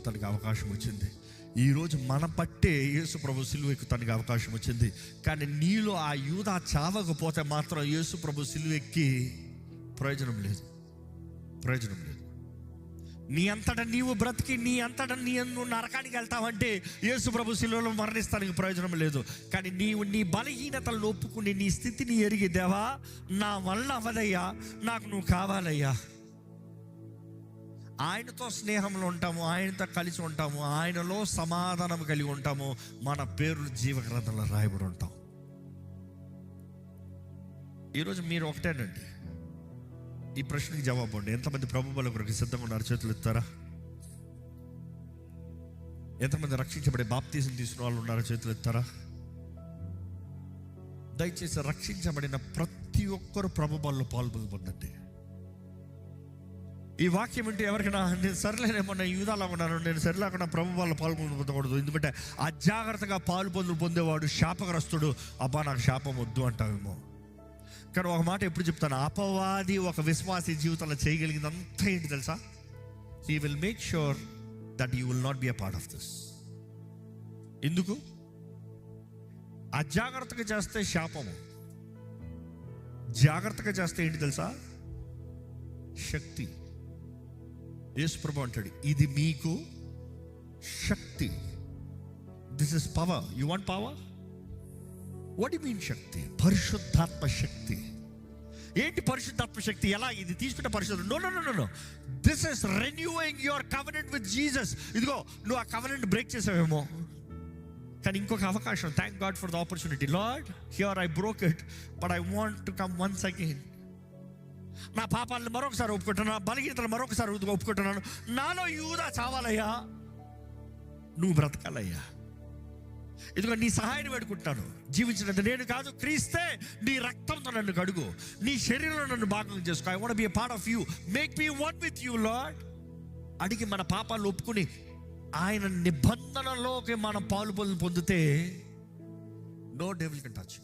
తనకి అవకాశం వచ్చింది. ఈరోజు మన పట్టే యేసు ప్రభు సిలువ ఎక్కుతానికి అవకాశం వచ్చింది. కానీ నీలో ఆ యూదా చావకపోతే మాత్రం యేసు ప్రభు సిలువ ఎక్కి ప్రయోజనం లేదు. నీ అంతటా నీవు బ్రతికి నీ అంతటా నువ్వు నరకానికి వెళ్తావంటే యేసు ప్రభు శిలువలో మరణిస్తానికి ప్రయోజనం లేదు. కానీ నీవు నీ బలహీనతలను ఒప్పుకుని నీ స్థితిని ఎరిగి, దేవా నా వల్ల అవ్వదయ్యా, నాకు నువ్వు కావాలయ్యా. ఆయనతో స్నేహంలో ఉంటాము, ఆయనతో కలిసి ఉంటాము, ఆయనలో సమాధానం కలిగి ఉంటాము, మన పేర్లు జీవగ్రంథంలో రాయబడి ఉంటాం. ఈరోజు మీరు ఒకటేనండి, ఈ ప్రశ్నకి జవాబు అండి. ఎంతమంది ప్రభు బల కొరకు సిద్ధంగా ఉన్నారు? చేతులు ఎత్తారా? ఎంతమంది రక్షించబడే బాప్తీసం తీసుకున్న వాళ్ళు ఉన్నారో? చేతులు ఎత్తారా? దయచేసి రక్షించబడిన ప్రతి ఒక్కరు ప్రభు బలలో పాల్పొందండి. ఈ వాక్యం అంటే ఎవరికైనా నేను సరిలేనేమో, నేను యూదాలా ఉన్నాను, నేను సరిలేకుండా ప్రభు బలలో పాల్పొందకూడదు, ఎందుకంటే అజాగ్రత్తగా పొందేవాడు శాపగ్రస్తుడు, అబ్బా నాకు శాపం వద్దు అంటావేమో. కానీ ఒక మాట ఎప్పుడు చెప్తాను, అపవాది ఒక విశ్వాసి జీవితంలో చేయగలిగింది అంతా ఏంటి తెలుసా? He will make sure that you will not be a part of this. ఎందుకు? అజాగ్రత్తగా చేస్తే శాపము, జాగ్రత్తగా చేస్తే ఏంటి తెలుసా? శక్తి. యేసు ప్రభు అంటాడు, ఇది మీకు శక్తి. This is power. You want power? What you mean శక్తి? పరిశుద్ధాత్మ శక్తి. ఏంటి పరిశుద్ధాత్మ శక్తి? ఎలా? ఇది తీసుకుంటే పరిశుద్ధ? No. This is renewing your covenant with Jesus. ఇదిగో నువ్వు ఆ కవెనెంట్ బ్రేక్ చేసావేమో, కానీ ఇంకొక అవకాశం. Thank God for the opportunity. Lord, here I broke it, but I want to come once again. నా పాపాలను మరొకసారి ఒప్పుకుంటున్నాను, నా బలహీనతలు మరొకసారి ఒప్పుకుంటున్నాను. నాలో యూదా చావాలయ్యా, నువ్వు బ్రతకాలయ్యా. ఇదిగో నీ సహాయాన్ని వేడుకుంటున్నాను. జీవించినది నేను కాదు, క్రీస్తే నీ రక్తంతో నన్ను కడుగు, నీ శరీరంలో నన్ను భాగం చేసుకో. I want be a part of you, make me one with you lord. అడిగి మన పాపాలు ఒప్పుకుని ఆయన నిబంధనలోకి మనం పాలు పొందితే no devil can touch you.